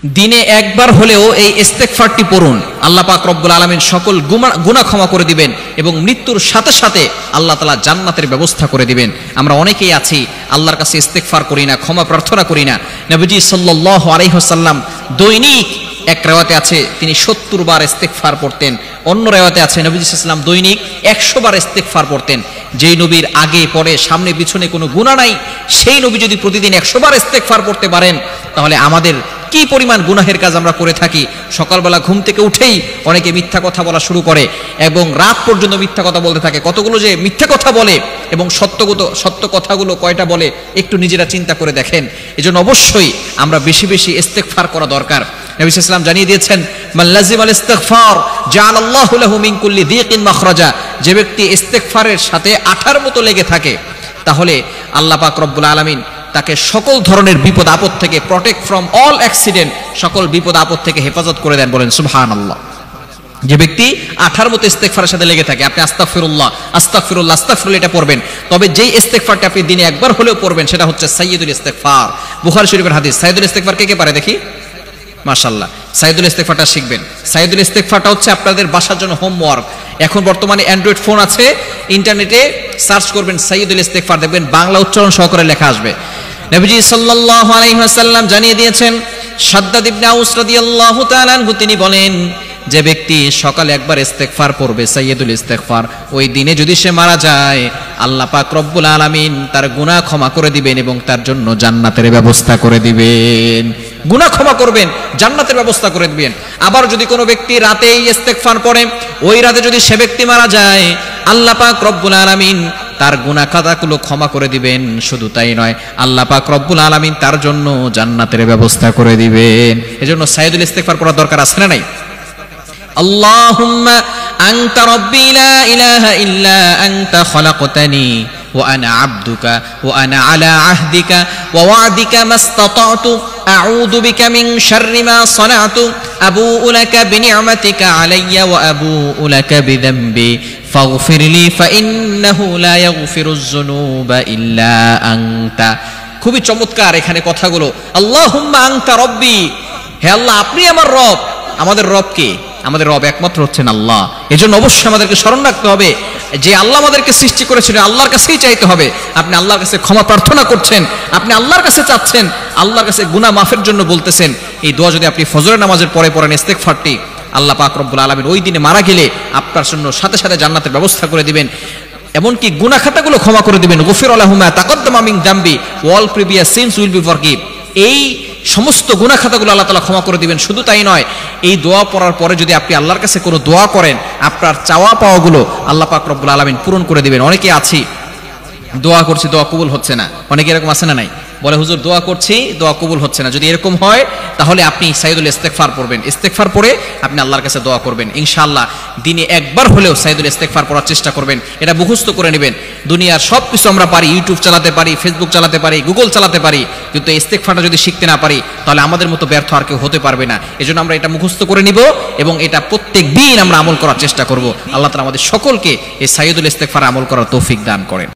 দিনে একবার হলেও এই ইস্তেগফারটি পড়ুন, আল্লাহ পাক রব্বুল আলামিন সকল গুনাহ ক্ষমা করে দিবেন এবং মৃত্যুর সাথে সাথে আল্লাহ তাআলা জান্নাতের ব্যবস্থা করে দিবেন। আমরা অনেকেই আছি আল্লাহর কাছে ইস্তেগফার করি না, ক্ষমা প্রার্থনা করি না। নবীজি সাল্লাল্লাহু আলাইহি ওয়াসাল্লাম দৈনিক, এক রিওয়ায়াতে আছে তিনি 70 বার ইস্তেগফার পড়তেন, অন্য রিওয়ায়াতে আছে নবীজি সাল্লাল্লাহু আলাইহি ওয়াসাল্লাম দৈনিক 100 বার ইস্তেগফার পড়তেন। যেই নবীর আগে পরে সামনে পিছনে কোনো গুনাহ নাই, সেই নবী যদি প্রতিদিন 100 বার ইস্তেগফার পড়তে পারেন, তাহলে আমাদের কি পরিমাণ গুনাহের কাজ আমরা করে থাকি। সকালবেলা ঘুম থেকে উঠেই অনেকে মিথ্যা কথা বলা শুরু করে এবং রাত পর্যন্ত মিথ্যা কথা বলতে থাকে। কতগুলো যে মিথ্যা কথা বলে এবং সত্য কথাগুলো কয়টা বলে একটু নিজেরা চিন্তা করে দেখেন। এজন্য অবশ্যই আমরা বেশি বেশি ইস্তেগফার করা দরকার। নবী সাল্লাল্লাহু আলাইহি ওয়াসাল্লাম জানিয়ে দিয়েছেন, মান লাযিমাল ইস্তিগফার জাআলাল্লাহু লাহু মিন কুল্লি যিকিন মাখরাজা। যে ব্যক্তি ইস্তেগফারের সাথে আঠার মতো লেগে থাকে, তাহলে আল্লাহ পাক রব্বুল আলামিন তাকে সকল ধরনের বিপদ আপদ থেকে, প্রটেক্ট ফ্রম অল অ্যাক্সিডেন্ট, সকল বিপদ আপদ থেকে হেফাজত করে দেন। বলেন সুবহানাল্লাহ। যে ব্যক্তি আঠার মতো ইস্তেগফারের সাথে লেগে থাকে, আপনি আস্তাগফিরুল্লাহ আস্তাগফিরুল্লাহ আস্তাগফিরুল্লাহ এটা পড়বেন, তবে যেই ইস্তেগফারটা আপনি দিনে একবার হলেও পড়বেন সেটা হচ্ছে সাইয়্যিদুল ইস্তেগফার। বুখারী শরীফের হাদিস। সাইয়্যিদুল ইস্তেগফার কে কে পারে দেখি? মাশাআল্লাহ, সাইয়্যিদুল ইস্তেগফারটা শিখবেন। সাইয়্যিদুল ইস্তেগফারটা হচ্ছে আপনাদের বাসার জন্য হোমওয়ার্ক। এখন বর্তমানে অ্যান্ড্রয়েড ফোন আছে, ইন্টারনেটে সার্চ করবেন সাইয়্যিদুল ইস্তেগফার, দেখবেন বাংলা উচ্চারণ সহকারে লেখা আসবে। নবীজি সাল্লাল্লাহু আলাইহি ওয়াসাল্লাম জানিয়ে দিয়েছেন, শাদ্দাদ ইবনে আউস রাদিয়াল্লাহু তাআলা আনহু তিনি বলেন, যে ব্যক্তি সকালে একবার ইস্তেগফার পড়বে, সাইয়্যিদুল ইস্তেগফার, ওই দিনে যদি সে মারা যায়, আল্লাহ পাক রব্বুল আলামিন তার গুনাহ ক্ষমা করে দিবেন এবং তার জন্য জান্নাতের ব্যবস্থা করে দিবেন। গুনাহ ক্ষমা করবেন, জান্নাতের ব্যবস্থা করে দিবেন। আবার যদি কোনো ব্যক্তি রাতে ইস্তেগফার পড়ে, ওই রাতে যদি সে ব্যক্তি মারা যায়, আল্লাহ পাক রব্বুল আলামিন তার গুনাহ খাতাগুলো ক্ষমা করে দিবেন। শুধু তাই নয়, আল্লাহ পাক রব্বুল আলামিন তার জন্য জান্নাতের ব্যবস্থা করে দিবেন। এজন্য সাইয়্যিদুল ইস্তেগফার পড়ার দরকার আছে না নাই? আল্লাহুম্মা আনতা রাব্বি লা ইলাহা ইল্লা আনতা খালাকতানি ওয়া আনা আবদুকা ওয়া আনা আলা আহদিকা ওয়া ওয়া'দিকা মাসতাতা'তু আউযু বিকা মিন শাররি মা সানা'তু আবু'ু লাকা বিনি'মাতিকা আলাইয়া ওয়া আবু'ু লাকা বিযামবি ফাগফিরলি ফাইন্নাহু লা ইয়াগফিরুয যুনুবা ইল্লা আনতা। খুবই চমৎকার এখানে কথাগুলো। আল্লাহুম্মা আনতা রাব্বি, হে আল্লাহ আপনি আমার রব। আমাদের রব কে? আমাদের রব একমাত্র হচ্ছেন আল্লাহ। এজন্য অবশ্যই আমাদেরকে স্মরণ রাখতে হবে যে আল্লাহ আমাদেরকে সৃষ্টি করেছিলেন, আল্লাহর কাছেই চাইতে হবে। আপনি আল্লাহর কাছে ক্ষমা প্রার্থনা করছেন, আপনি আল্লাহর কাছে চাচ্ছেন, আল্লাহর কাছে গুনাহ মাফের জন্য বলতেছেন। এই দোয়া যদি আপনি ফজরের নামাজের পরে পড়েন ইস্তেগফারটি, আল্লাহ পাক রব্বুল আলামিন ওই দিনে মারা গেলে আপনার জন্য সাথে সাথে জান্নাতের ব্যবস্থা করে দিবেন। এমনকি গুনাহ খাতাগুলো ক্ষমা করে দিবেন। গফির লাহু মা তাকদ্দামা মিন যামবি all previous sins will be forgive. এই সমস্ত গুনাহ খাতাগুলো আল্লাহ তাআলা ক্ষমা করে দিবেন। শুধু তাই নয়, এই দোয়া পড়ার পরে যদি আপনি আল্লাহর কাছে কোনো দোয়া করেন, আপনার চাওয়া পাওয়াগুলো আল্লাহ পাক রব্বুল আলামিন পূরণ করে দিবেন। অনেকে আছি দোয়া করছি, দোয়া কবুল হচ্ছে না। অনেকে এরকম আছে না নাই? বলে হুজুর দোয়া করছি, দোয়া কবুল হচ্ছে না। যদি এরকম হয়, তাহলে আপনি সাইয়্যিদুল ইস্তেগফার পড়বেন। ইস্তেগফার পড়ে আপনি আল্লাহর কাছে দোয়া করবেন। ইনশাআল্লাহ দিনে একবার হলেও সাইয়্যিদুল ইস্তেগফার পড়ার চেষ্টা করবেন। এটা মুখস্থ করে নেবেন। দুনিয়ার সব কিছু আমরা পারি, ইউটিউব চালাতে পারি, ফেসবুক চালাতে পারি, গুগল চালাতে পারি, কিন্তু ইস্তেগফারটা যদি শিখতে না পারি, তাহলে আমাদের মতো ব্যর্থ আর কেউ হতে পারবে না। এজন্য আমরা এটা মুখস্থ করে নিব এবং এটা প্রত্যেক দিন আমরা আমল করার চেষ্টা করব। আল্লাহ তাআলা আমাদের সকলকে এই সাইয়্যিদুল ইস্তেগফার আমল করার তৌফিক দান করেন।